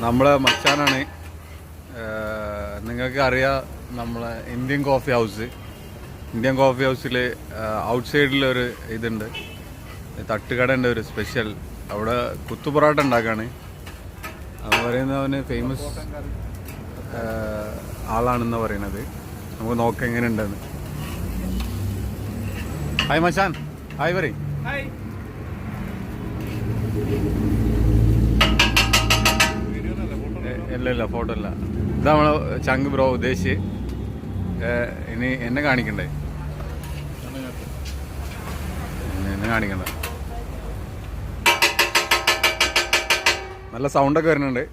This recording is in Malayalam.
നമ്മളെ മച്ചാനാണ്. നിങ്ങൾക്ക് അറിയാം നമ്മളെ ഇന്ത്യൻ കോഫി ഹൗസിൽ ഔട്ട് സൈഡിലൊരു ഇതുണ്ട്, തട്ടുകടൻ്റെ ഒരു സ്പെഷ്യൽ. അവിടെ കുത്തുപൊറോട്ട ഉണ്ടാക്കാണ്. അത് പറയുന്നവന് ഫേമസ് ആളാണെന്ന് പറയണത്. നമുക്ക് നോക്കാം എങ്ങനെയുണ്ടെന്ന്. ഹായ് മച്ചാൻ, ഹായ് പറയും. ഇല്ല ഫോട്ടോ അല്ല, ഇതാ നമ്മളെ ചങ്ക് ബ്രോ ഉദ്ദേശിച്ച്. ഇനി എന്നെ കാണിക്കണ്ടേ? എന്നെ കാണിക്കണ്ട. നല്ല സൗണ്ടൊക്കെ വരുന്നുണ്ട്.